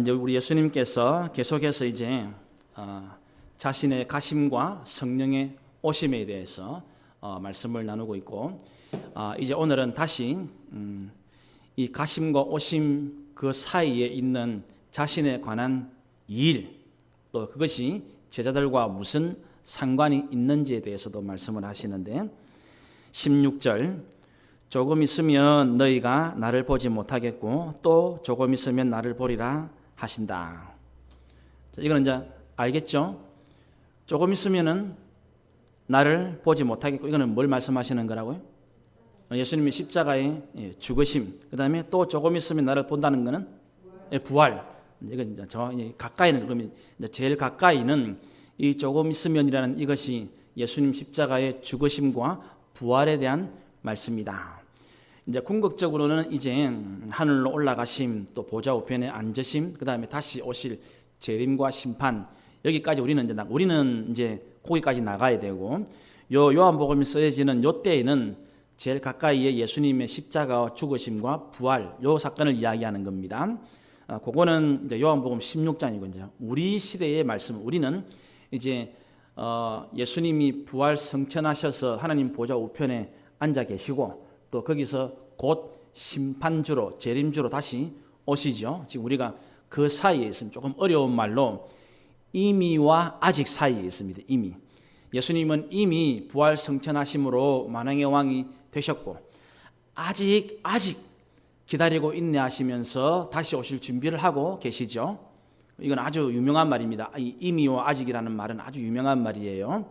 이제 우리 예수님께서 계속해서 이제 자신의 가심과 성령의 오심에 대해서 말씀을 나누고 있고, 이제 오늘은 다시 이 가심과 오심 그 사이에 있는 자신에 관한 일, 또 그것이 제자들과 무슨 상관이 있는지에 대해서도 말씀을 하시는데, 16절 조금 있으면 너희가 나를 보지 못하겠고 또 조금 있으면 나를 보리라 하신다. 이거는 이제 알겠죠? 조금 있으면은 나를 보지 못하겠고, 이거는 뭘 말씀하시는 거라고요? 예수님이 십자가의 죽으심, 그 다음에 또 조금 있으면 나를 본다는 거는 부활. 이건 이제 저 가까이는, 그러면 이제 제일 가까이는 이 조금 있으면이라는 이것이 예수님 십자가의 죽으심과 부활에 대한 말씀이다. 이제 궁극적으로는 이제 하늘로 올라가심, 또 보좌 우편에 앉으심, 그 다음에 다시 오실 재림과 심판, 여기까지 우리는 이제 거기까지 나가야 되고, 요한복음이 쓰여지는 요 때에는 제일 가까이에 예수님의 십자가와 죽으심과 부활, 요 사건을 이야기하는 겁니다. 그거는 이제 요한복음 16장이고, 이제 우리 시대의 말씀, 우리는 이제 예수님이 부활 성천하셔서 하나님 보좌 우편에 앉아 계시고, 또 거기서 곧 심판주로, 재림주로 다시 오시죠. 지금 우리가 그 사이에 있으면 조금 어려운 말로 이미와 아직 사이에 있습니다. 이미. 예수님은 이미 부활 성천하심으로 만왕의 왕이 되셨고, 아직 기다리고 인내하시면서 다시 오실 준비를 하고 계시죠. 이건 아주 유명한 말입니다. 이 이미와 아직이라는 말은 아주 유명한 말이에요.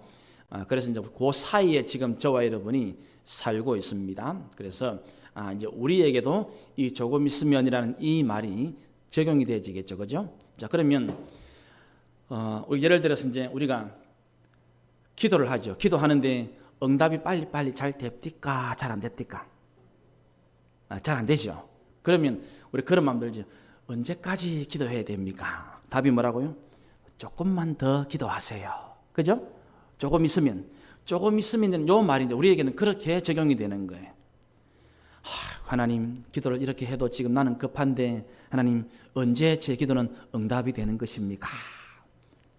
그래서 이제 그 사이에 지금 저와 여러분이 살고 있습니다. 그래서 이제 우리에게도 이 조금 있으면이라는 이 말이 적용이 되어지겠죠, 그죠? 자, 그러면 예를 들어서 이제 우리가 기도를 하죠. 기도하는데 응답이 빨리 잘 됩니까? 잘 안 됩니까? 잘 안 되죠. 그러면 우리 그런 마음 들죠. 언제까지 기도해야 됩니까? 답이 뭐라고요? 조금만 더 기도하세요. 그죠? 조금 있으면 요 말인데 우리에게는 그렇게 적용이 되는 거예요. 하나님, 기도를 이렇게 해도 지금 나는 급한데 하나님, 언제 제 기도는 응답이 되는 것입니까?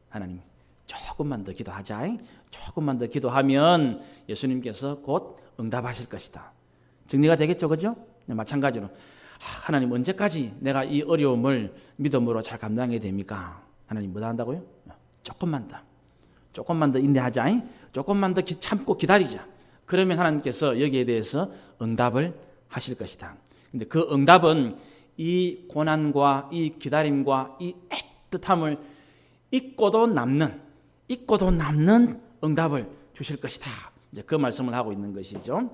하나님, 조금만 더 기도하자. 조금만 더 기도하면 예수님께서 곧 응답하실 것이다. 정리가 되겠죠, 그죠? 마찬가지로 하나님, 언제까지 내가 이 어려움을 믿음으로 잘 감당해야 됩니까? 하나님, 뭐 한다고요? 조금만 더 인내하자. 조금만 더 참고 기다리자. 그러면 하나님께서 여기에 대해서 응답을 하실 것이다. 근데 그 응답은 이 고난과 이 기다림과 이 애틋함을 잊고도 남는 응답을 주실 것이다. 이제 그 말씀을 하고 있는 것이죠.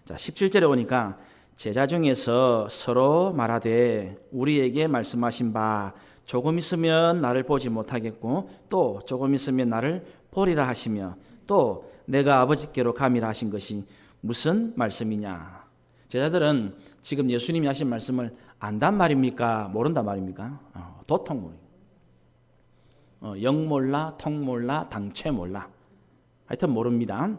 자, 17절에 오니까 제자 중에서 서로 말하되 우리에게 말씀하신 바 조금 있으면 나를 보지 못하겠고 또 조금 있으면 나를 보리라 하시며 또 내가 아버지께로 가미라 하신 것이 무슨 말씀이냐. 제자들은 지금 예수님이 하신 말씀을 안단 말입니까? 모른단 말입니까? 도통 모르. 영 몰라, 통 몰라, 당최 몰라. 하여튼 모릅니다.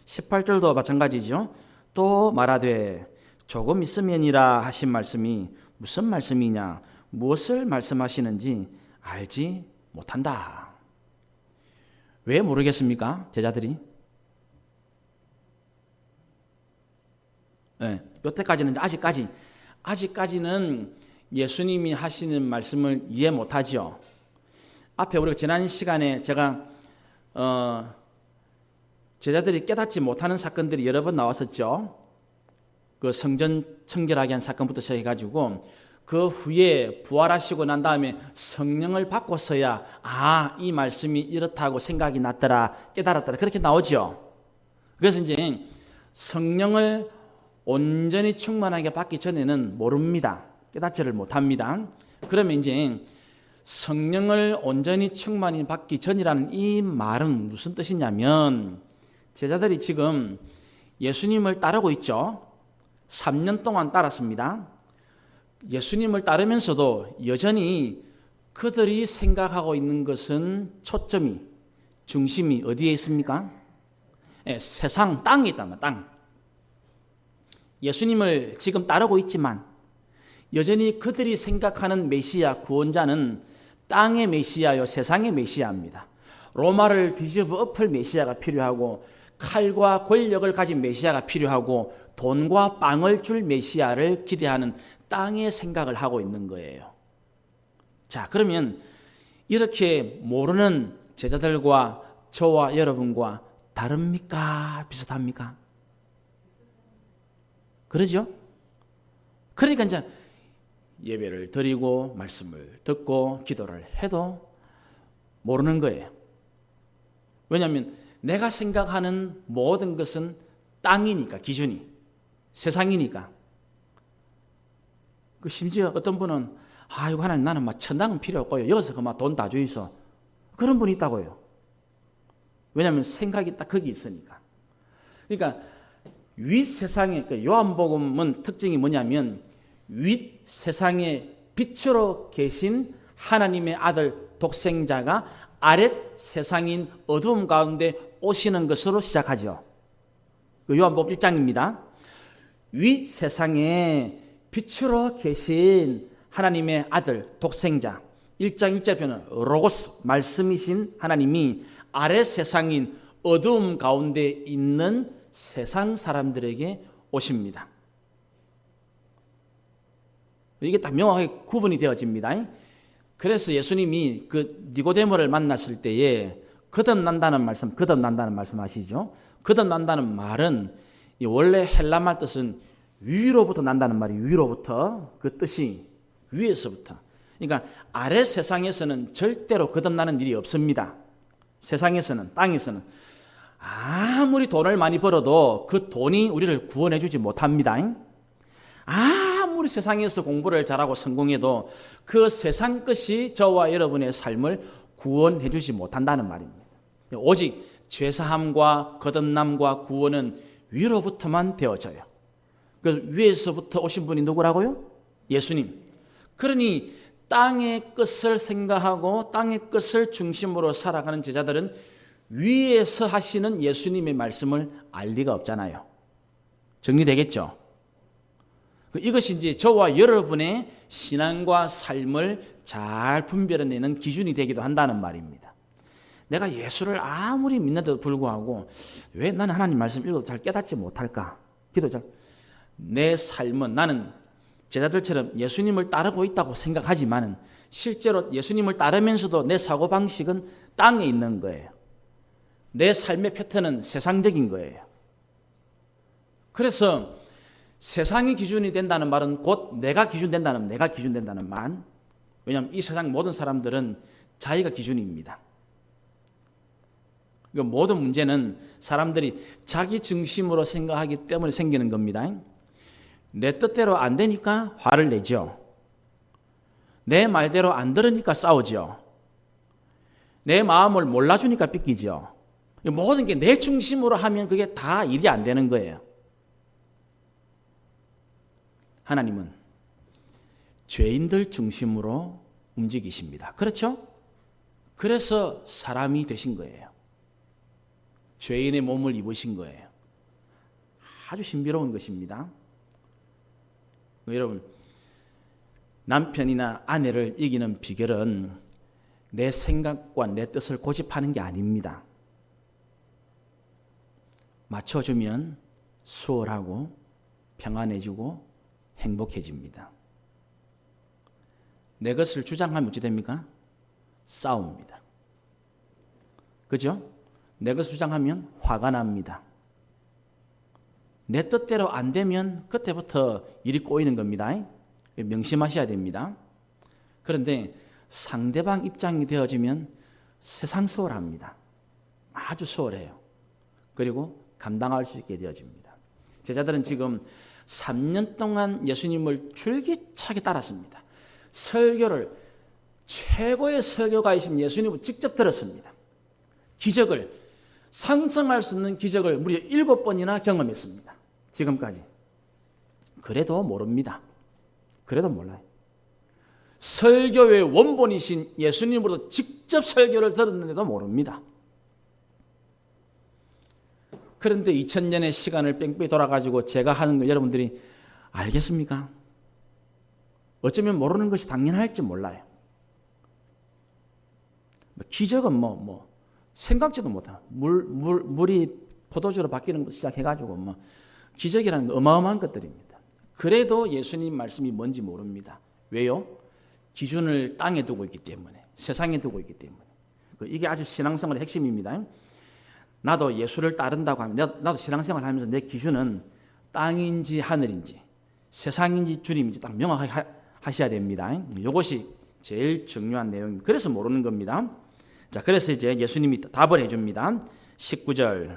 18절도 마찬가지죠. 또 말하되 조금 있으면이라 하신 말씀이 무슨 말씀이냐, 무엇을 말씀하시는지 알지 못한다. 왜 모르겠습니까? 제자들이. 여태까지는 아직까지는 예수님이 하시는 말씀을 이해 못하죠. 앞에 우리가 지난 시간에 제가 제자들이 깨닫지 못하는 사건들이 여러 번 나왔었죠. 그 성전 청결하게 한 사건부터 시작해가지고 그 후에 부활하시고 난 다음에 성령을 받고서야 이 말씀이 이렇다고 생각이 났더라, 깨달았더라, 그렇게 나오죠. 그래서 이제 성령을 온전히 충만하게 받기 전에는 모릅니다. 깨닫지를 못합니다. 그러면 이제 성령을 온전히 충만히 받기 전이라는 이 말은 무슨 뜻이냐면, 제자들이 지금 예수님을 따르고 있죠. 3년 동안 따랐습니다. 예수님을 따르면서도 여전히 그들이 생각하고 있는 것은 초점이, 중심이 어디에 있습니까? 세상, 땅에 있단 말이야, 땅. 예수님을 지금 따르고 있지만 여전히 그들이 생각하는 메시아 구원자는 땅의 메시아요, 세상의 메시아입니다. 로마를 뒤집어 엎을 메시아가 필요하고 칼과 권력을 가진 메시아가 필요하고 돈과 빵을 줄 메시아를 기대하는 땅의 생각을 하고 있는 거예요. 자, 그러면 이렇게 모르는 제자들과 저와 여러분과 다릅니까? 비슷합니까? 그러죠? 그러니까 이제 예배를 드리고 말씀을 듣고 기도를 해도 모르는 거예요. 왜냐하면 내가 생각하는 모든 것은 땅이니까, 기준이 세상이니까. 그 심지어 어떤 분은 아이고 하나님 나는 막 천당은 필요 없고요, 여기서 그만 돈 다 주이소, 그런 분이 있다고요. 왜냐하면 생각이 딱 거기 있으니까. 그러니까 윗 세상에, 그 요한복음은 특징이 뭐냐면 윗 세상에 빛으로 계신 하나님의 아들 독생자가 아랫 세상인 어두움 가운데 오시는 것으로 시작하죠. 그 요한복음 1장입니다. 윗 세상에 빛으로 계신 하나님의 아들 독생자, 1장 1절 표현은 로고스, 말씀이신 하나님이 아랫 세상인 어두움 가운데 있는 세상 사람들에게 오십니다. 이게 딱 명확하게 구분이 되어집니다. 그래서 예수님이 그 니고데모를 만났을 때에 거듭난다는 말씀 아시죠? 거듭난다는 말은 원래 헬라 말 뜻은 위로부터 난다는 말이, 위로부터, 그 뜻이 위에서부터. 그러니까 아래 세상에서는 절대로 거듭나는 일이 없습니다. 세상에서는, 땅에서는 아무리 돈을 많이 벌어도 그 돈이 우리를 구원해 주지 못합니다. 아무리 세상에서 공부를 잘하고 성공해도 그 세상 것이 저와 여러분의 삶을 구원해 주지 못한다는 말입니다. 오직 죄사함과 거듭남과 구원은 위로부터만 되어져요. 그 위에서부터 오신 분이 누구라고요? 예수님. 그러니 땅의 것을 생각하고 땅의 것을 중심으로 살아가는 제자들은 위에서 하시는 예수님의 말씀을 알 리가 없잖아요. 정리되겠죠? 이것이 이제 저와 여러분의 신앙과 삶을 잘 분별해내는 기준이 되기도 한다는 말입니다. 내가 예수를 아무리 믿는데도 불구하고 왜 나는 하나님 말씀 읽어도 잘 깨닫지 못할까? 내 삶은, 나는 제자들처럼 예수님을 따르고 있다고 생각하지만 실제로 예수님을 따르면서도 내 사고방식은 땅에 있는 거예요. 내 삶의 패턴은 세상적인 거예요. 그래서 세상이 기준이 된다는 말은 곧 내가 기준 된다는 말. 왜냐하면 이 세상 모든 사람들은 자기가 기준입니다. 모든 문제는 사람들이 자기 중심으로 생각하기 때문에 생기는 겁니다. 내 뜻대로 안 되니까 화를 내죠. 내 말대로 안 들으니까 싸우죠. 내 마음을 몰라주니까 삐끼죠. 모든 게 내 중심으로 하면 그게 다 일이 안 되는 거예요. 하나님은 죄인들 중심으로 움직이십니다. 그렇죠? 그래서 사람이 되신 거예요. 죄인의 몸을 입으신 거예요. 아주 신비로운 것입니다. 여러분, 남편이나 아내를 이기는 비결은 내 생각과 내 뜻을 고집하는 게 아닙니다. 맞춰주면 수월하고 평안해지고 행복해집니다. 내 것을 주장하면 어찌 됩니까? 싸웁니다. 그죠? 내 것을 주장하면 화가 납니다. 내 뜻대로 안 되면 그때부터 일이 꼬이는 겁니다. 명심하셔야 됩니다. 그런데 상대방 입장이 되어지면 세상 수월합니다. 아주 수월해요. 그리고 감당할 수 있게 되어집니다. 제자들은 지금 3년 동안 예수님을 줄기차게 따랐습니다. 설교를, 최고의 설교가이신 예수님을 직접 들었습니다. 기적을, 상상할 수 없는 기적을 무려 7번이나 경험했습니다. 지금까지. 그래도 모릅니다. 그래도 몰라요. 설교의 원본이신 예수님으로부터 직접 설교를 들었는데도 모릅니다. 그런데 2000년의 시간을 뺑뺑이 돌아가지고 제가 하는 거 여러분들이 알겠습니까? 어쩌면 모르는 것이 당연할지 몰라요. 기적은 생각지도 못한 물이 포도주로 바뀌는 것 시작해가지고 기적이라는 어마어마한 것들입니다. 그래도 예수님 말씀이 뭔지 모릅니다. 왜요? 기준을 땅에 두고 있기 때문에, 세상에 두고 있기 때문에. 이게 아주 신앙생활의 핵심입니다. 나도 예수를 따른다고 하면, 나도 신앙생활을 하면서 내 기준은 땅인지 하늘인지 세상인지 주님인지 딱 명확하게 하셔야 됩니다. 이것이 제일 중요한 내용입니다. 그래서 모르는 겁니다. 자, 그래서 이제 예수님이 답을 해줍니다. 19절.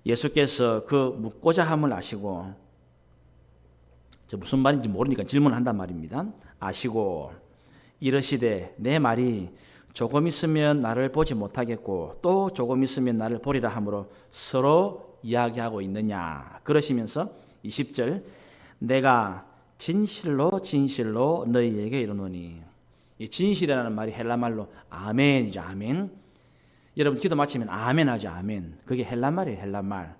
예수께서 그 묻고자 함을 아시고, 무슨 말인지 모르니까 질문한단 말입니다. 아시고 이르시되 내 말이 조금 있으면 나를 보지 못하겠고 또 조금 있으면 나를 보리라 하므로 서로 이야기하고 있느냐. 그러시면서 20절. 내가 진실로 진실로 너희에게 이르노니. 이 진실이라는 말이 헬라말로 아멘이죠. 아멘. 여러분 기도 마치면 아멘 하죠. 아멘. 그게 헬라말이에요. 헬라말.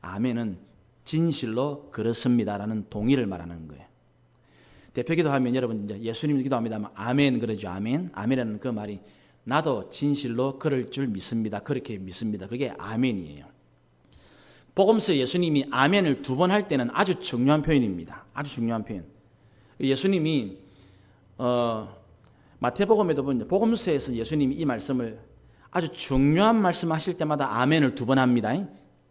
아멘은 진실로 그렇습니다라는 동의를 말하는 거예요. 대표 기도하면 여러분 이제 예수님 기도합니다만 아멘 그러죠. 아멘. 아멘이라는 그 말이 나도 진실로 그럴 줄 믿습니다. 그렇게 믿습니다. 그게 아멘이에요. 복음서 예수님이 아멘을 2번 할 때는 아주 중요한 표현입니다. 아주 중요한 표현. 예수님이 마태복음에도 보면 복음서에서 예수님이 이 말씀을 아주 중요한 말씀하실 때마다 아멘을 2번 합니다.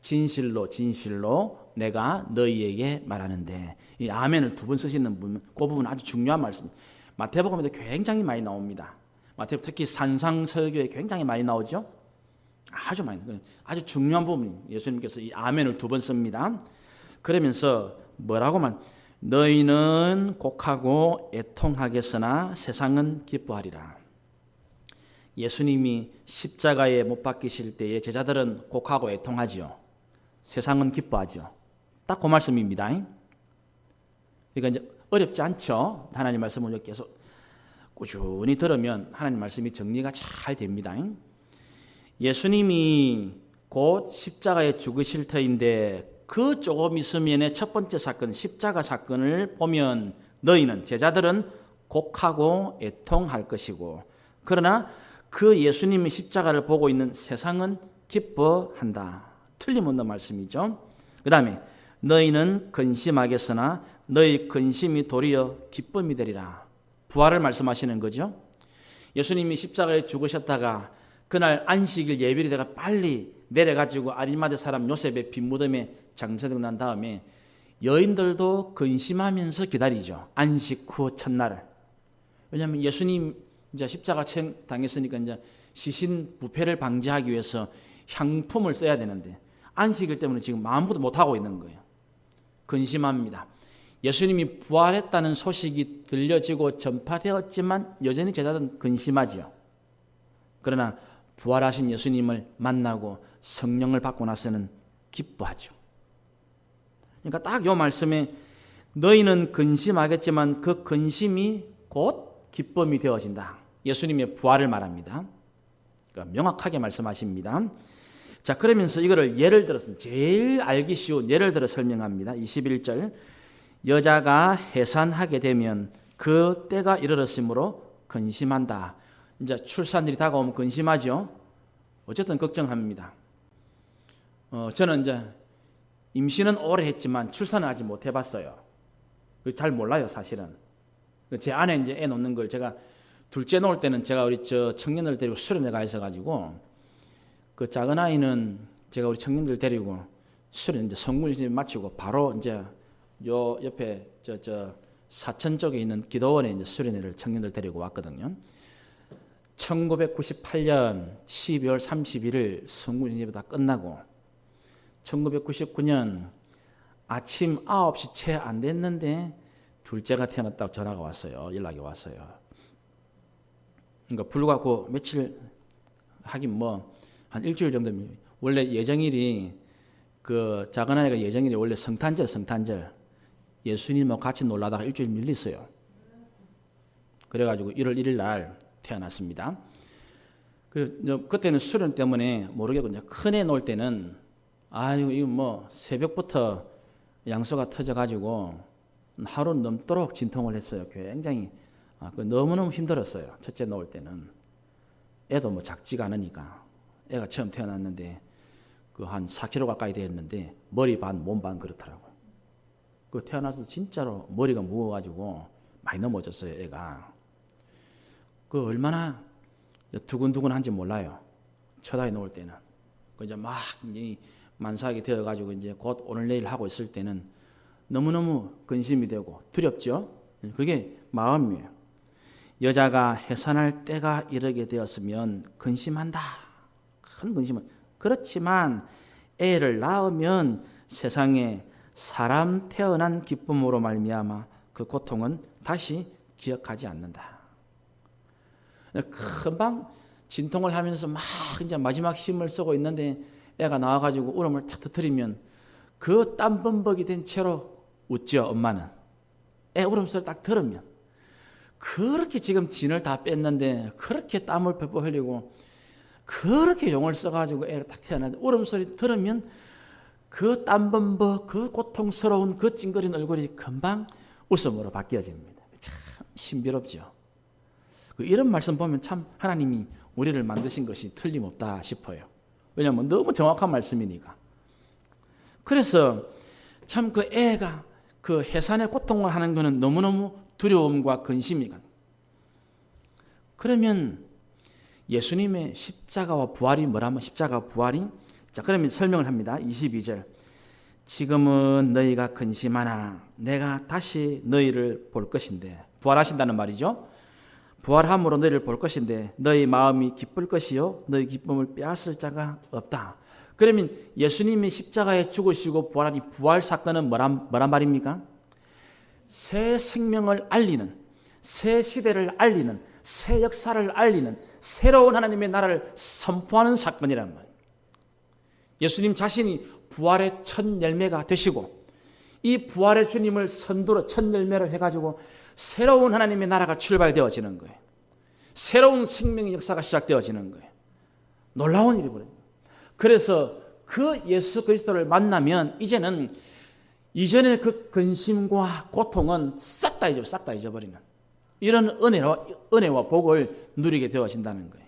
진실로 진실로 내가 너희에게 말하는데, 이 아멘을 2번 쓰시는 분, 그 부분 아주 중요한 말씀. 마태복음에도 굉장히 많이 나옵니다. 마태복음 특히 산상설교에 굉장히 많이 나오죠. 아주 많이, 아주 중요한 부분. 예수님께서 이 아멘을 2번 씁니다. 그러면서 뭐라고만, 너희는 곡하고 애통하겠으나 세상은 기뻐하리라. 예수님이 십자가에 못 박히실 때에 제자들은 곡하고 애통하지요. 세상은 기뻐하죠. 딱 그 말씀입니다. 그러니까 이제 어렵지 않죠. 하나님 말씀을 계속 꾸준히 들으면 하나님 말씀이 정리가 잘 됩니다. 예수님이 곧 십자가에 죽으실 터인데 그 조금 있으면의 첫 번째 사건, 십자가 사건을 보면 너희는, 제자들은 곡하고 애통할 것이고, 그러나 그 예수님의 십자가를 보고 있는 세상은 기뻐한다. 틀림없는 말씀이죠. 그 다음에 너희는 근심하겠으나 너희 근심이 도리어 기쁨이 되리라. 부활을 말씀하시는 거죠. 예수님이 십자가에 죽으셨다가 그날 안식일 예비를 내가 빨리 내려가지고 아리마대 사람 요셉의 빈무덤에 장사되고 난 다음에 여인들도 근심하면서 기다리죠. 안식 후 첫날을. 왜냐하면 예수님 이제 십자가 당했으니까 이제 시신 부패를 방지하기 위해서 향품을 써야 되는데 안식일 때문에 지금 아무것도 못하고 있는 거예요. 근심합니다. 예수님이 부활했다는 소식이 들려지고 전파되었지만 여전히 제자들은 근심하죠. 그러나 부활하신 예수님을 만나고 성령을 받고 나서는 기뻐하죠. 그러니까 딱 이 말씀에 너희는 근심하겠지만 그 근심이 곧 기쁨이 되어진다. 예수님의 부활을 말합니다. 그러니까 명확하게 말씀하십니다. 자, 그러면서 이거를 예를 들어서 제일 알기 쉬운 예를 들어 설명합니다. 21절. 여자가 해산하게 되면 그 때가 이르렀으므로 근심한다. 이제 출산일이 다가오면 근심하죠. 어쨌든 걱정합니다. 저는 이제 임신은 오래 했지만 출산은 아직 못 해봤어요. 잘 몰라요, 사실은. 제 아내 이제 애 놓는 걸 제가 둘째 놓을 때는 제가 우리 청년들 데리고 수련회 가 있어가지고 그 작은 아이는 제가 우리 청년들 데리고 수련 이제 성군신 마치고 바로 이제 요 옆에 사천 쪽에 있는 기도원에 이제 수련회를 청년들 데리고 왔거든요. 1998년 12월 31일 성군신이 다 끝나고 1999년 아침 9시 채 안 됐는데 둘째가 태어났다고 전화가 왔어요. 연락이 왔어요. 그러니까 불과 그 며칠 하긴 한 일주일 정도면 원래 예정일이 그 작은 아이가 예정일이 원래 성탄절 예수님하고 같이 놀라다가 일주일 밀렸어요. 그래가지고 1월 1일 날 태어났습니다. 그때는 수련 때문에 모르겠고 이제 큰애 놀 때는 이거 새벽부터 양수가 터져가지고 하루 넘도록 진통을 했어요. 굉장히 너무너무 힘들었어요. 첫째 놓을 때는. 애도 뭐 작지가 않으니까. 애가 처음 태어났는데 그 한 4kg 가까이 되었는데 머리 반, 몸 반 그렇더라고요. 그 태어나서 진짜로 머리가 무거워가지고 많이 넘어졌어요, 애가. 그 얼마나 두근두근한지 몰라요. 첫 아이 놓을 때는. 그 이제 막 이제 만삭이 되어가지고 이제 곧 오늘 내일 하고 있을 때는 너무너무 근심이 되고 두렵죠. 그게 마음이에요. 여자가 해산할 때가 이르게 되었으면 근심한다. 큰 근심은. 그렇지만 애를 낳으면 세상에 사람 태어난 기쁨으로 말미암아 그 고통은 다시 기억하지 않는다. 금방 진통을 하면서 막 이제 마지막 힘을 쓰고 있는데 애가 나와가지고 울음을 탁 터뜨리면 그 땀범벅이 된 채로 웃죠, 엄마는. 애 울음소리 딱 들으면. 그렇게 지금 진을 다 뺐는데 그렇게 땀을 펄펄 흘리고 그렇게 용을 써가지고 애를 딱 태어났는데 울음소리 들으면 그 땀범벅, 그 고통스러운 그 찡그린 얼굴이 금방 웃음으로 바뀌어집니다. 참 신비롭죠. 이런 말씀 보면 참 하나님이 우리를 만드신 것이 틀림없다 싶어요. 왜냐하면 너무 정확한 말씀이니까. 그래서 참 그 애가 그 해산의 고통을 하는 것은 너무너무 두려움과 근심이 가. 그러면 예수님의 십자가와 부활이 뭐라면 십자가 부활이 자 그러면 설명을 합니다. 22절 지금은 너희가 근심하나 내가 다시 너희를 볼 것인데 부활하신다는 말이죠. 부활함으로 너희를 볼 것인데 너희 마음이 기쁠 것이요 너희 기쁨을 빼앗을 자가 없다. 그러면 예수님이 십자가에 죽으시고 부활하니 부활 사건은 뭐란 말입니까? 새 생명을 알리는, 새 시대를 알리는, 새 역사를 알리는 새로운 하나님의 나라를 선포하는 사건이란 말이에요. 예수님 자신이 부활의 첫 열매가 되시고 이 부활의 주님을 선두로 첫 열매로 해가지고 새로운 하나님의 나라가 출발되어지는 거예요. 새로운 생명의 역사가 시작되어지는 거예요. 놀라운 일이 벌어요. 그래서 그 예수 그리스도를 만나면 이제는 이전의 그 근심과 고통은 싹 다 잊어버리는 이런 은혜와 복을 누리게 되어진다는 거예요.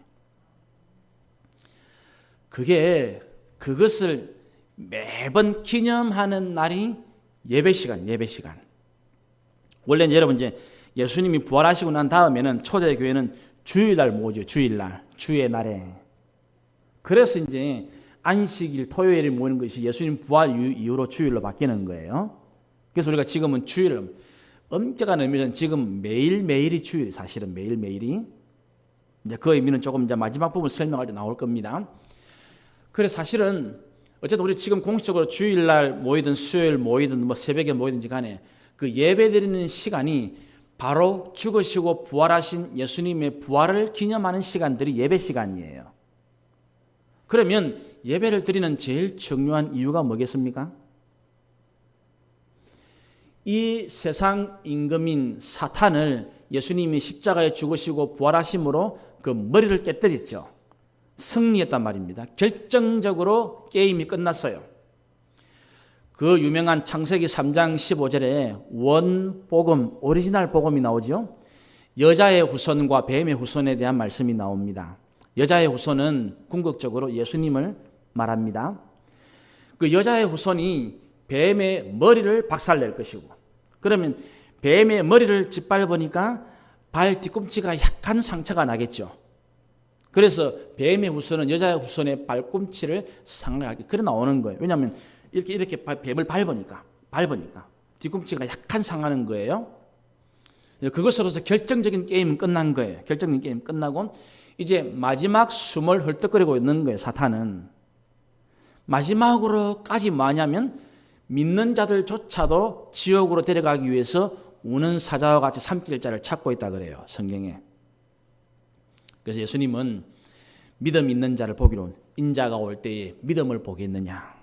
그것을 매번 기념하는 날이 예배 시간. 원래는 여러분 이제 예수님이 부활하시고 난 다음에는 초대교회는 주일날 모으죠. 주의 날에. 그래서 이제 안식일 토요일에 모이는 것이 예수님 부활 이후로 주일로 바뀌는 거예요. 그래서 우리가 지금은 주일을 엄격한 의미에서는 지금 매일매일이 주일, 사실은 매일매일이. 이제 그 의미는 조금 이제 마지막 부분 설명할 때 나올 겁니다. 그래서 사실은 어쨌든 우리 지금 공식적으로 주일날 모이든 수요일 모이든 뭐 새벽에 모이든지 간에 그 예배 드리는 시간이 바로 죽으시고 부활하신 예수님의 부활을 기념하는 시간들이 예배 시간이에요. 그러면 예배를 드리는 제일 중요한 이유가 뭐겠습니까? 이 세상 임금인 사탄을 예수님이 십자가에 죽으시고 부활하심으로 그 머리를 깨뜨렸죠. 승리했단 말입니다. 결정적으로 게임이 끝났어요. 그 유명한 창세기 3장 15절에 원복음, 오리지널 복음이 나오죠. 여자의 후손과 뱀의 후손에 대한 말씀이 나옵니다. 여자의 후손은 궁극적으로 예수님을 말합니다. 그 여자의 후손이 뱀의 머리를 박살낼 것이고, 그러면 뱀의 머리를 짓밟으니까 발 뒤꿈치가 약한 상처가 나겠죠. 그래서 뱀의 후손은 여자의 후손의 발꿈치를 상하게 그래 나오는 거예요. 왜냐하면 이렇게 뱀을 밟으니까 뒤꿈치가 약한 상하는 거예요. 그것으로서 결정적인 게임은 끝난 거예요. 결정적인 게임 끝나고 이제 마지막 숨을 헐떡거리고 있는 거예요. 사탄은. 마지막으로까지 뭐냐면 믿는 자들조차도 지옥으로 데려가기 위해서 우는 사자와 같이 삼킬 자를 찾고 있다 그래요. 성경에. 그래서 예수님은 믿음 있는 자를 보기로 인자가 올 때에 믿음을 보겠느냐.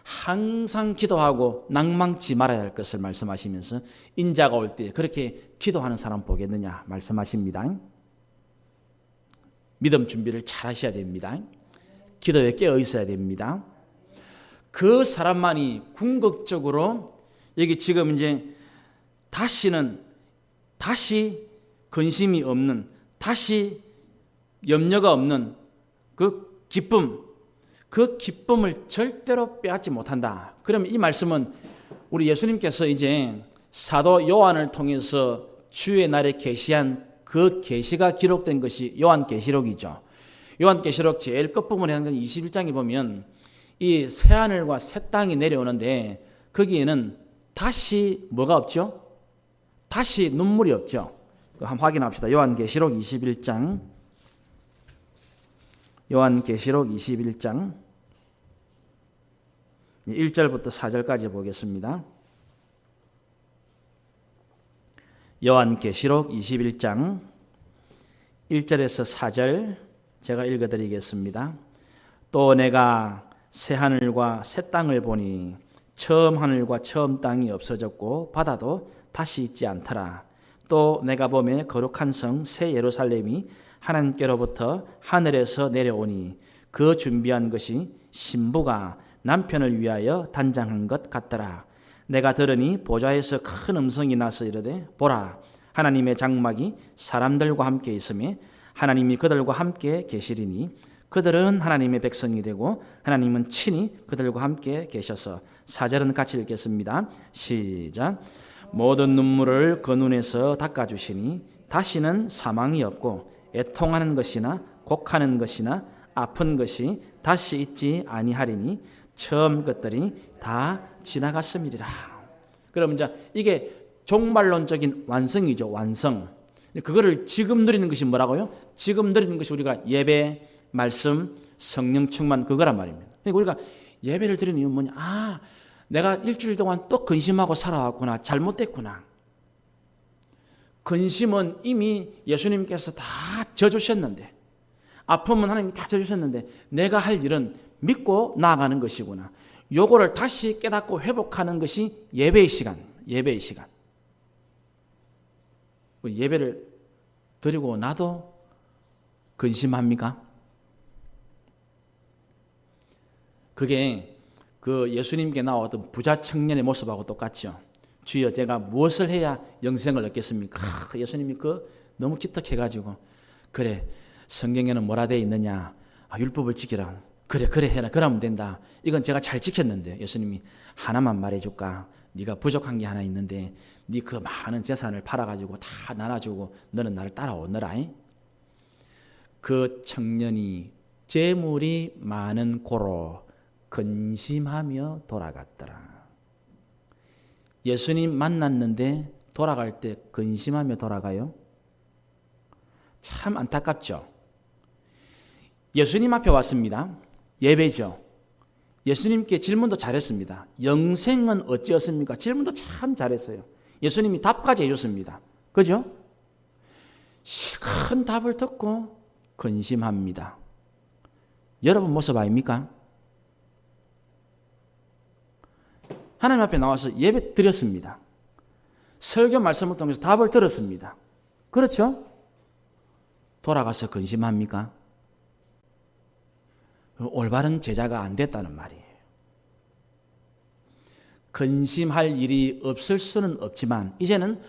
항상 기도하고 낭망치 말아야 할 것을 말씀하시면서 인자가 올 때에 그렇게 기도하는 사람 보겠느냐 말씀하십니다. 믿음 준비를 잘 하셔야 됩니다. 기도에 깨어 있어야 됩니다. 그 사람만이 궁극적으로 여기 지금 이제 다시 근심이 없는, 다시 염려가 없는 그 기쁨을 절대로 빼앗지 못한다. 그러면 이 말씀은 우리 예수님께서 이제 사도 요한을 통해서 주의 날에 계시한 그 계시가 기록된 것이 요한계시록이죠. 요한계시록 제일 끝부분에 하는 21장에 보면 이 새하늘과 새 땅이 내려오는데 거기에는 다시 뭐가 없죠? 다시 눈물이 없죠. 한번 확인합시다. 요한계시록 21장. 요한계시록 21장 1절부터 4절까지 보겠습니다. 요한계시록 21장 1절에서 4절 제가 읽어드리겠습니다. 또 내가 새 하늘과 새 땅을 보니 처음 하늘과 처음 땅이 없어졌고 바다도 다시 있지 않더라. 또 내가 보매 거룩한 성 새 예루살렘이 하나님께로부터 하늘에서 내려오니 그 준비한 것이 신부가 남편을 위하여 단장한 것 같더라. 내가 들으니 보좌에서 큰 음성이 나서 이르되 보라 하나님의 장막이 사람들과 함께 있으며 하나님이 그들과 함께 계시리니 그들은 하나님의 백성이 되고 하나님은 친히 그들과 함께 계셔서 4절은 같이 읽겠습니다. 시작. 모든 눈물을 그 눈에서 닦아주시니 다시는 사망이 없고 애통하는 것이나 곡하는 것이나 아픈 것이 다시 있지 아니하리니 처음 것들이 다 지나갔음이리라. 그럼 이제 이게 종말론적인 완성이죠. 완성. 그거를 지금 누리는 것이 뭐라고요? 지금 누리는 것이 우리가 예배, 말씀, 성령 충만 그거란 말입니다. 그러니까 우리가 예배를 드리는 이유는 뭐냐? 아, 내가 일주일 동안 또 근심하고 살아왔구나. 잘못됐구나. 근심은 이미 예수님께서 다 져주셨는데, 아픔은 하나님이 다 져주셨는데 내가 할 일은 믿고 나아가는 것이구나. 요거를 다시 깨닫고 회복하는 것이 예배의 시간. 예배의 시간. 예배를 드리고 나도 근심합니까? 그게 그 예수님께 나왔던 부자 청년의 모습하고 똑같죠. 주여 제가 무엇을 해야 영생을 얻겠습니까? 예수님이 너무 기특해가지고 그래 성경에는 뭐라 되어 있느냐? 율법을 지키라. 그래 해라. 그러면 된다. 이건 제가 잘 지켰는데 예수님이 하나만 말해줄까? 네가 부족한 게 하나 있는데 네 그 많은 재산을 팔아가지고 다 나눠주고 너는 나를 따라오너라. 그 청년이 재물이 많은 고로 근심하며 돌아갔더라. 예수님 만났는데 돌아갈 때 근심하며 돌아가요? 참 안타깝죠. 예수님 앞에 왔습니다. 예배죠. 예수님께 질문도 잘했습니다. 영생은 어찌었습니까? 질문도 참 잘했어요. 예수님이 답까지 해줬습니다. 그죠? 큰 답을 듣고 근심합니다. 여러분 모습 아닙니까? 하나님 앞에 나와서 예배 드렸습니다. 설교 말씀을 통해서 답을 들었습니다. 그렇죠? 돌아가서 근심합니까? 올바른 제자가 안 됐다는 말이에요. 근심할 일이 없을 수는 없지만 이제는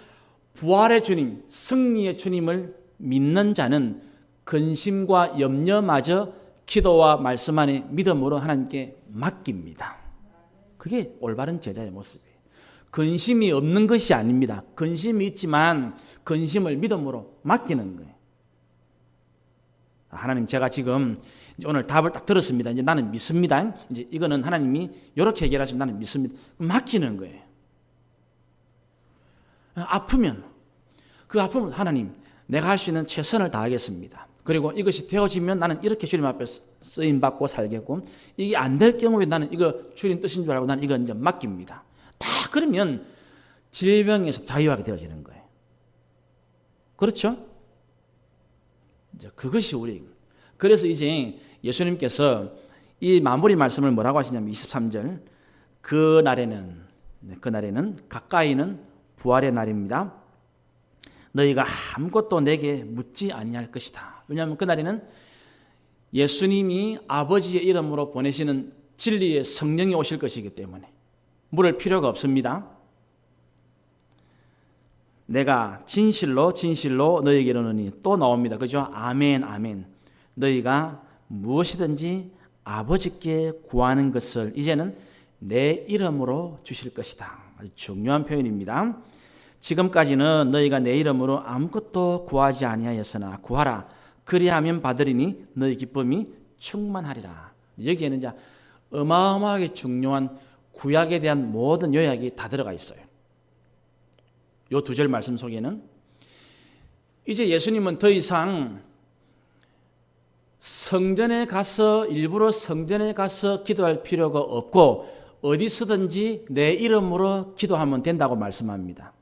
부활의 주님, 승리의 주님을 믿는 자는 근심과 염려마저 기도와 말씀 안에 믿음으로 하나님께 맡깁니다. 그게 올바른 제자의 모습이에요. 근심이 없는 것이 아닙니다. 근심이 있지만 근심을 믿음으로 맡기는 거예요. 하나님 제가 지금 이제 오늘 답을 딱 들었습니다. 이제 나는 믿습니다. 이제 이거는 하나님이 이렇게 해결하시면 나는 믿습니다. 맡기는 거예요. 아프면 그 아픔을 하나님 내가 할 수 있는 최선을 다하겠습니다. 그리고 이것이 되어지면 나는 이렇게 주님 앞에 쓰임 받고 살겠고 이게 안 될 경우에 나는 이거 주님 뜻인 줄 알고 나는 이거 이제 맡깁니다. 다 그러면 질병에서 자유하게 되어지는 거예요. 그렇죠? 이제 그것이 우리. 그래서 이제 예수님께서 이 마무리 말씀을 뭐라고 하시냐면 23절 그날에는 가까이는 부활의 날입니다. 너희가 아무것도 내게 묻지 아니할 것이다. 왜냐하면 그날에는 예수님이 아버지의 이름으로 보내시는 진리의 성령이 오실 것이기 때문에 물을 필요가 없습니다. 내가 진실로 진실로 너희에게 이르노니 또 나옵니다. 그죠? 아멘 아멘. 너희가 무엇이든지 아버지께 구하는 것을 이제는 내 이름으로 주실 것이다. 아주 중요한 표현입니다. 지금까지는 너희가 내 이름으로 아무것도 구하지 아니하였으나 구하라. 그리하면 받으리니 너희 기쁨이 충만하리라. 여기에는 이제 어마어마하게 중요한 구약에 대한 모든 요약이 다 들어가 있어요. 요 두 절 말씀 속에는 이제 예수님은 더 이상 성전에 가서 일부러 성전에 가서 기도할 필요가 없고 어디서든지 내 이름으로 기도하면 된다고 말씀합니다.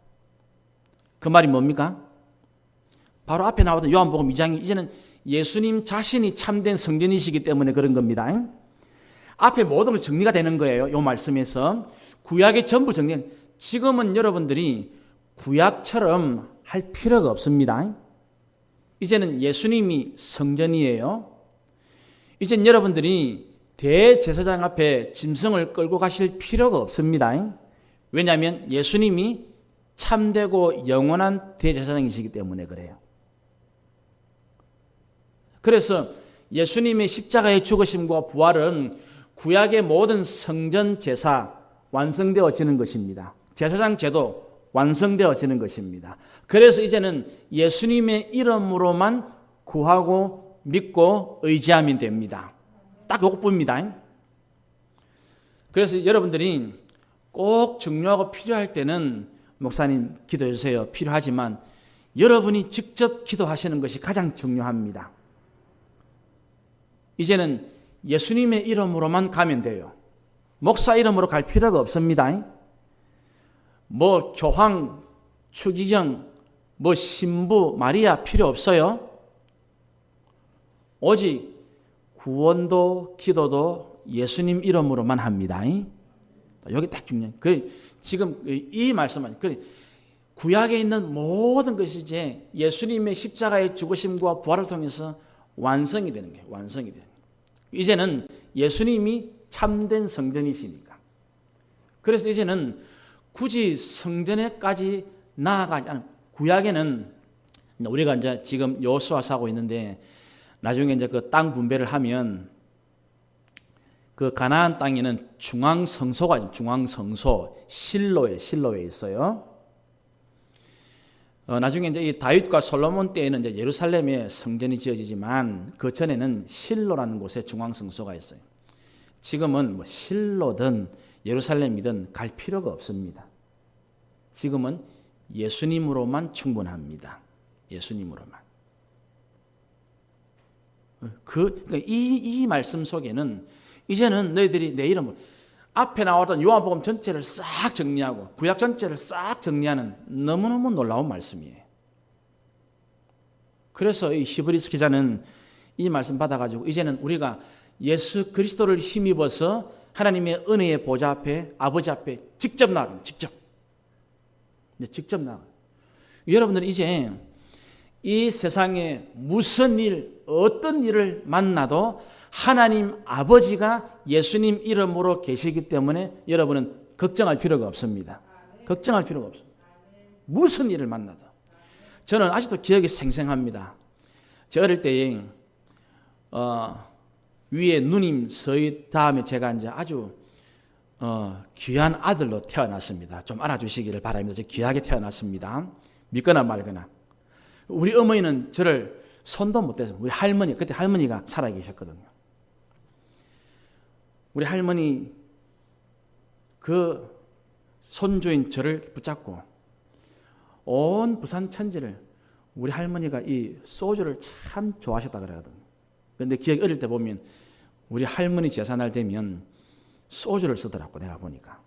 그 말이 뭡니까? 바로 앞에 나오던 요한복음 2장이 이제는 예수님 자신이 참된 성전이시기 때문에 그런 겁니다. 앞에 모든 걸 정리가 되는 거예요. 요 말씀에서 구약의 전부 정리. 지금은 여러분들이 구약처럼 할 필요가 없습니다. 이제는 예수님이 성전이에요. 이젠 여러분들이 대제사장 앞에 짐승을 끌고 가실 필요가 없습니다. 왜냐하면 예수님이 참되고 영원한 대제사장이시기 때문에 그래요. 그래서 예수님의 십자가의 죽으심과 부활은 구약의 모든 성전 제사 완성되어지는 것입니다. 제사장 제도 완성되어지는 것입니다. 그래서 이제는 예수님의 이름으로만 구하고 믿고 의지하면 됩니다. 딱 이것뿐입니다. 그래서 여러분들이 꼭 중요하고 필요할 때는 목사님 기도해 주세요. 필요하지만 여러분이 직접 기도하시는 것이 가장 중요합니다. 이제는 예수님의 이름으로만 가면 돼요. 목사 이름으로 갈 필요가 없습니다. 뭐 교황, 추기경, 뭐 신부, 마리아 필요 없어요. 오직 구원도 기도도 예수님 이름으로만 합니다. 여기 딱 중요해요. 지금 이 말씀은 구약에 있는 모든 것이 이제 예수님의 십자가의 죽으심과 부활을 통해서 완성이 되는 거예요. 완성이 되는 거예요. 이제는 예수님이 참된 성전이시니까. 그래서 이제는 굳이 성전에까지 나아가지 않은 구약에는 우리가 이제 지금 여호수아서 하고 있는데 나중에 이제 그 땅 분배를 하면 그 가나안 땅에는 중앙성소가 있어요. 중앙성소 실로에 있어요. 나중에 이제 이 다윗과 솔로몬 때에는 이제 예루살렘에 성전이 지어지지만 그 전에는 실로라는 곳에 중앙성소가 있어요. 지금은 뭐 실로든 예루살렘이든 갈 필요가 없습니다. 지금은 예수님으로만 예수님으로만. 그러니까 이 말씀 속에는 이제는 너희들이 내 이름으로 앞에 나왔던 요한복음 전체를 싹 정리하고 구약 전체를 싹 정리하는 너무너무 놀라운 말씀이에요. 그래서 이 히브리서 기자는 이 말씀 받아가지고 이제는 우리가 예수 그리스도를 힘입어서 하나님의 은혜의 보좌 앞에 아버지 앞에 직접 나가요. 직접 나가요. 여러분들은 이제 이 세상에 무슨 일, 어떤 일을 만나도 하나님 아버지가 예수님 이름으로 계시기 때문에 여러분은 걱정할 필요가 없습니다. 걱정할 필요가 없습니다. 무슨 일을 만나도. 저는 아직도 기억이 생생합니다. 제 어릴 때에 위에 누님 서희 다음에 제가 이제 아주 귀한 아들로 태어났습니다. 좀 알아주시기를 바랍니다. 저 귀하게 태어났습니다. 믿거나 말거나. 우리 어머니는 저를 손도 못 대서 우리 할머니, 그때 할머니가 살아계셨거든요. 우리 할머니 그 손주인 저를 붙잡고 온 부산 천지를 우리 할머니가 이 소주를 참 좋아하셨다 그러거든요. 그런데 기억이 어릴 때 보면 우리 할머니 제사날 되면 소주를 쓰더라고 내가 보니까.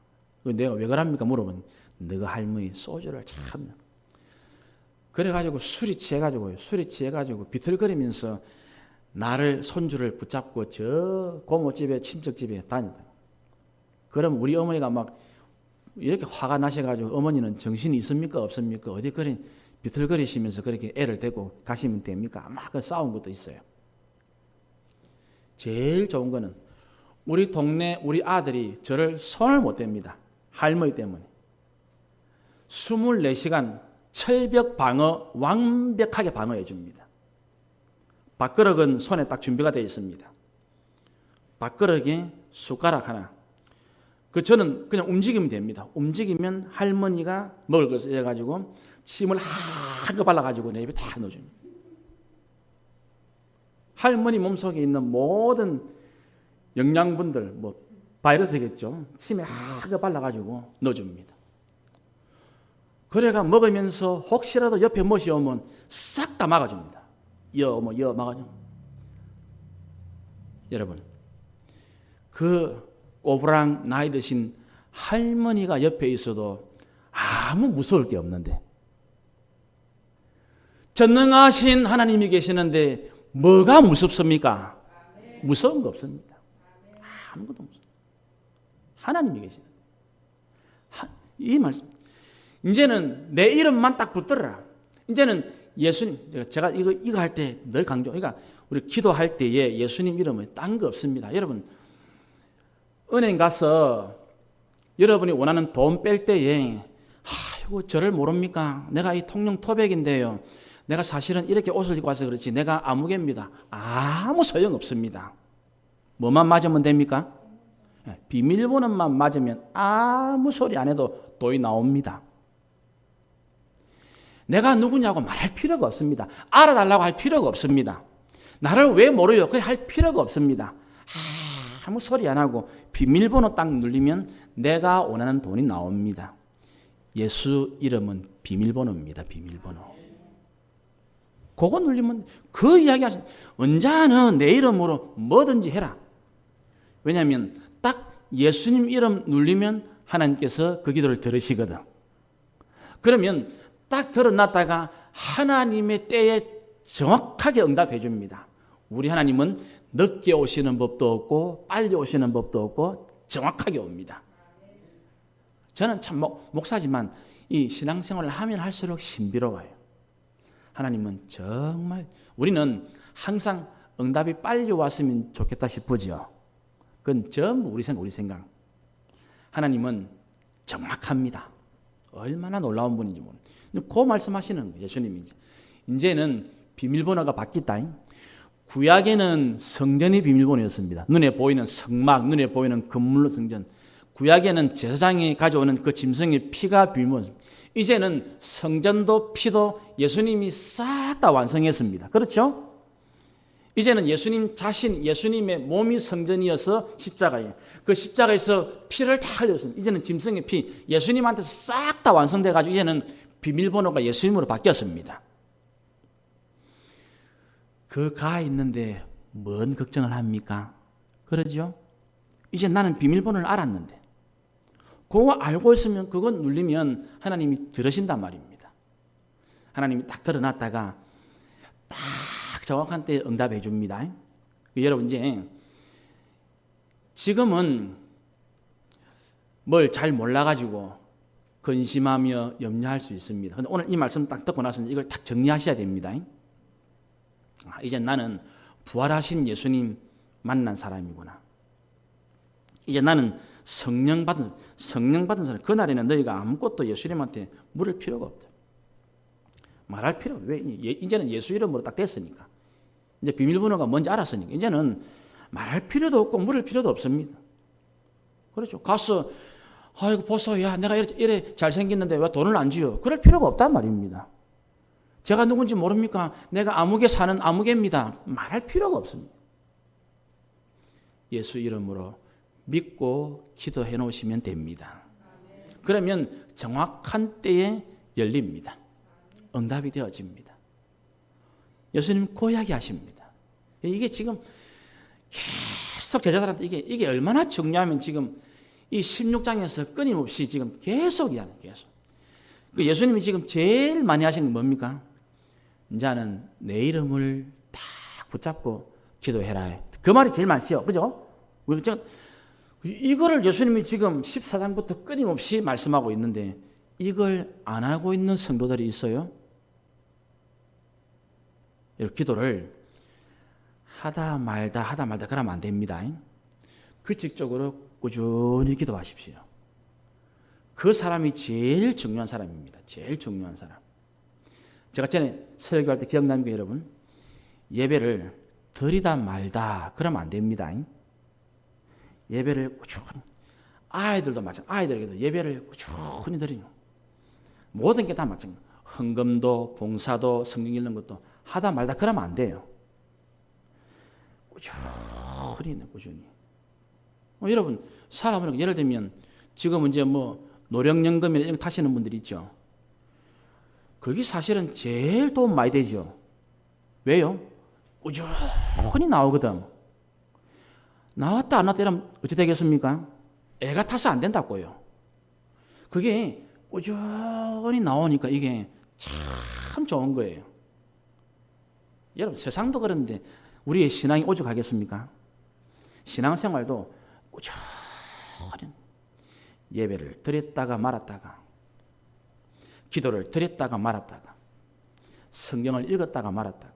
내가 왜 그럽니까 물어보니 너가 할머니 소주를 참. 그래가지고 술이 취해가지고 비틀거리면서 나를 손주를 붙잡고 저 고모집에 친척집에 다니다. 그럼 우리 어머니가 막 이렇게 화가 나셔가지고 어머니는 정신이 있습니까 없습니까? 어디 비틀거리시면서 그렇게 애를 데리고 가시면 됩니까? 막 싸운 것도 있어요. 제일 좋은 거는 우리 동네 우리 아들이 저를 손을 못 댑니다. 할머니 때문에. 24시간 철벽 방어 완벽하게 방어해 줍니다. 밥그릇은 손에 딱 준비가 되어 있습니다. 밥그릇에 숟가락 하나. 저는 그냥 움직이면 됩니다. 움직이면 할머니가 먹을 것을 해가지고 침을 한껏 발라가지고 내 입에 다 넣어줍니다. 할머니 몸속에 있는 모든 영양분들, 바이러스겠죠. 침에 한껏 발라가지고 넣어줍니다. 그래가 먹으면서 혹시라도 옆에 멋이 오면 싹 다 막아줍니다. 여 막아줍니다. 여러분, 그 꼬부랑 나이 드신 할머니가 옆에 있어도 아무 무서울 게 없는데, 전능하신 하나님이 계시는데 뭐가 무섭습니까? 무서운 거 없습니다. 아무것도 없습니다. 하나님이 계시다. 이 말씀. 이제는 내 이름만 딱 붙들어라. 이제는 예수님, 제가 이거 할 때 늘 강조. 그러니까 우리 기도할 때에 예수님 이름은 딴 거 없습니다. 여러분, 은행 가서 여러분이 원하는 돈 뺄 때에 아이고 저를 모릅니까? 내가 이 통영 토백인데요. 내가 사실은 이렇게 옷을 입고 와서 그렇지 내가 아무개입니다. 아무 소용 없습니다. 뭐만 맞으면 됩니까? 비밀번호만 맞으면 아무 소리 안 해도 돈이 나옵니다. 내가 누구냐고 말할 필요가 없습니다. 알아달라고 할 필요가 없습니다. 나를 왜 모르요? 그냥 할 필요가 없습니다. 아무 소리 안 하고 비밀번호 딱 누르면 내가 원하는 돈이 나옵니다. 예수 이름은 비밀번호입니다. 비밀번호. 그거 누르면 그 이야기 하신 언제는 내 이름으로 뭐든지 해라. 왜냐하면 딱 예수님 이름 누르면 하나님께서 그 기도를 들으시거든. 그러면 딱 들어놨다가 하나님의 때에 정확하게 응답해 줍니다. 우리 하나님은 늦게 오시는 법도 없고 빨리 오시는 법도 없고 정확하게 옵니다. 저는 참 목사지만 이 신앙생활을 하면 할수록 신비로워요. 하나님은 정말 우리는 항상 응답이 빨리 왔으면 좋겠다 싶으죠. 그건 전부 우리 생각. 하나님은 정확합니다. 얼마나 놀라운 분인지 모릅니다. 그 말씀하시는 거예요. 예수님이 이제는 비밀번호가 바뀌었다. 구약에는 성전이 비밀번호였습니다. 눈에 보이는 성막, 눈에 보이는 건물로 성전. 구약에는 제사장이 가져오는 그 짐승의 피가 비밀번호였습니다. 이제는 성전도 피도 예수님이 싹 다 완성했습니다. 그렇죠? 이제는 예수님 자신, 예수님의 몸이 성전이어서 십자가예요. 그 십자가에서 피를 다 흘렸습니다. 이제는 짐승의 피, 예수님한테서 싹 다 완성돼가지고 이제는 비밀번호가 예수님으로 바뀌었습니다. 그 가 있는데 뭔 걱정을 합니까? 그러죠? 이제 나는 비밀번호를 알았는데 그거 알고 있으면 그건 눌리면 하나님이 들으신단 말입니다. 하나님이 딱 들어놨다가 딱 정확한 때에 응답해 줍니다. 여러분 이제 지금은 뭘 잘 몰라가지고 근심하며 염려할 수 있습니다. 근데 오늘 이 말씀 딱 듣고 나서 이걸 딱 정리하셔야 됩니다. 이제 나는 부활하신 예수님 만난 사람이구나. 이제 나는 성령 받은 사람. 그날에는 너희가 아무것도 예수님한테 물을 필요가 없다. 말할 필요 없다. 왜? 이제는 예수 이름으로 딱 됐으니까. 이제 비밀번호가 뭔지 알았으니까. 이제는 말할 필요도 없고 물을 필요도 없습니다. 그렇죠. 가서 아이고 보소, 야 내가 이래 잘생겼는데 왜 돈을 안 주요? 그럴 필요가 없단 말입니다. 제가 누군지 모릅니까? 내가 아무개 사는 아무개입니다. 말할 필요가 없습니다. 예수 이름으로 믿고 기도해 놓으시면 됩니다. 그러면 정확한 때에 열립니다. 응답이 되어집니다. 예수님 그 이야기 하십니다. 이게 지금 계속 제자들한테 이게 얼마나 중요하면 지금 이 16장에서 끊임없이 지금 계속 이야기해요. 계속. 예수님이 지금 제일 많이 하신 건 뭡니까? 이제는 내 이름을 딱 붙잡고 기도해라. 그 말이 제일 많지요. 그죠? 이거를 예수님이 지금 14장부터 끊임없이 말씀하고 있는데 이걸 안 하고 있는 성도들이 있어요? 기도를 하다 말다 그러면 안 됩니다. 규칙적으로 꾸준히 기도하십시오. 그 사람이 제일 중요한 사람입니다. 제일 중요한 사람. 제가 전에 설교할 때 기억납니까, 여러분? 예배를 드리다 말다 그러면 안 됩니다. 예배를 꾸준히, 아이들도 마찬가지, 아이들에게도 예배를 꾸준히 드리는, 모든 게 다 마찬가지. 헌금도 봉사도 성경 읽는 것도 하다 말다 그러면 안 돼요. 꾸준히, 꾸준히. 여러분, 사람은 예를 들면 지금 이제 뭐 노령연금이나 이런 거 타시는 분들이 있죠. 그게 사실은 제일 도움 많이 되죠. 왜요? 꾸준히 나오거든. 나왔다 안 나왔다 이러면 어떻게 되겠습니까? 애가 타서 안 된다고요. 그게 꾸준히 나오니까 이게 참 좋은 거예요. 여러분, 세상도 그런데 우리의 신앙이 오죽하겠습니까? 신앙생활도 꾸준히 예배를 드렸다가 말았다가, 기도를 드렸다가 말았다가, 성경을 읽었다가 말았다가.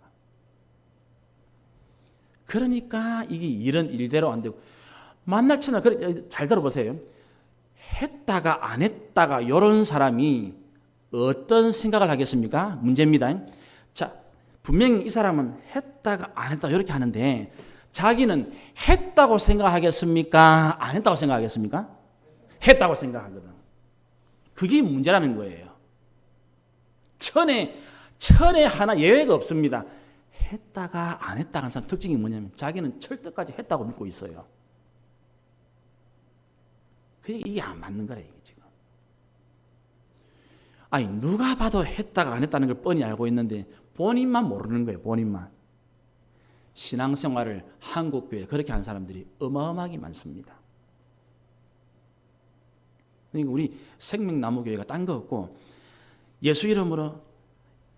그러니까 이게 일은 일대로 안 되고, 만날 처나, 잘 들어보세요. 했다가 안 했다가 이런 사람이 어떤 생각을 하겠습니까? 문제입니다. 자, 분명히 이 사람은 했다가 안 했다가 이렇게 하는데, 자기는 했다고 생각하겠습니까? 안 했다고 생각하겠습니까? 했다고 생각하거든. 그게 문제라는 거예요. 천에 하나 예외가 없습니다. 했다가 안 했다가 하는 사람 특징이 뭐냐면 자기는 철저까지 했다고 믿고 있어요. 이게 안 맞는 거래, 이게 지금. 아니, 누가 봐도 했다가 안 했다는 걸 뻔히 알고 있는데 본인만 모르는 거예요, 본인만. 신앙생활을 한국교회 그렇게 하는 사람들이 어마어마하게 많습니다. 그러니까 우리 생명나무교회가 딴 거 없고 예수 이름으로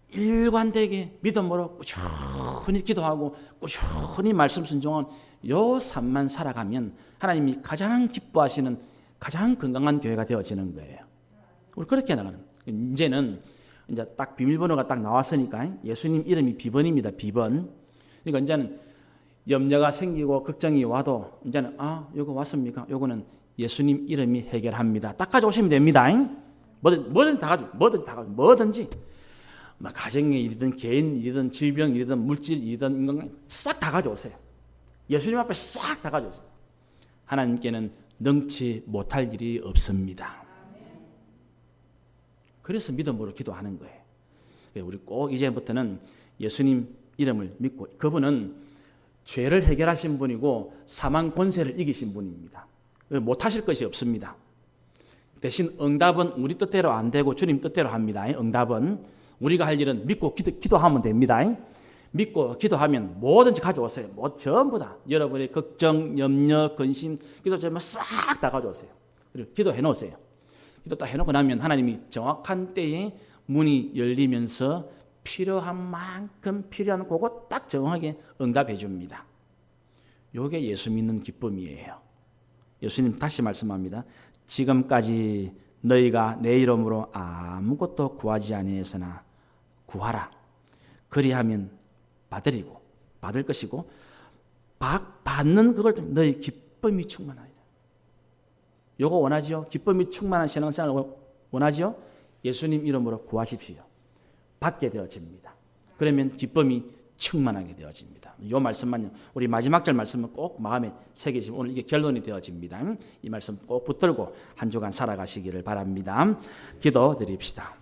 일관되게 믿음으로 꾸준히 기도하고 꾸준히 말씀 순종한 요 삶만 살아가면 하나님이 가장 기뻐하시는 가장 건강한 교회가 되어지는 거예요. 우리 그렇게 나가는. 이제는 이제 딱 비밀번호가 딱 나왔으니까 예수님 이름이 비번입니다. 비번. 그러니까 이제는 염려가 생기고 걱정이 와도 이제는 요거 왔습니까? 요거는 예수님 이름이 해결합니다. 딱 가져오시면 됩니다. 뭐든지 다 가지고, 뭐든지. 막 가정의 일이든 개인 일이든 질병 일이든 물질 일이든 인간 싹 다 가져오세요. 예수님 앞에 싹 다 가져오세요. 하나님께는 능치 못할 일이 없습니다. 그래서 믿음으로 기도하는 거예요. 우리 꼭 이제부터는 예수님 이름을 믿고, 그분은 죄를 해결하신 분이고 사망 권세를 이기신 분입니다. 못하실 것이 없습니다. 대신 응답은 우리 뜻대로 안 되고 주님 뜻대로 합니다. 응답은 우리가 할 일은 믿고 기도하면 됩니다. 믿고 기도하면 뭐든지 가져오세요. 전부 다 여러분의 걱정, 염려, 근심, 기도 전부 싹 다 가져오세요. 그리고 기도해 놓으세요. 기도 딱 해놓고 나면 하나님이 정확한 때에 문이 열리면서 필요한 만큼 필요한 그거 딱 정확하게 응답해 줍니다. 이게 예수 믿는 기쁨이에요. 예수님 다시 말씀합니다. 지금까지 너희가 내 이름으로 아무것도 구하지 아니했으나 구하라. 그리하면 받을 것이고 받는 그걸 너희 기쁨이 충만하리라. 요거 원하지요? 기쁨이 충만한 신앙생활 원하지요? 예수님 이름으로 구하십시오. 받게 되어집니다. 그러면 기쁨이 충만하게 되어집니다. 이 말씀만요. 우리 마지막 절 말씀은 꼭 마음에 새기시면 오늘 이게 결론이 되어집니다. 이 말씀 꼭 붙들고 한 주간 살아가시기를 바랍니다. 기도드립시다.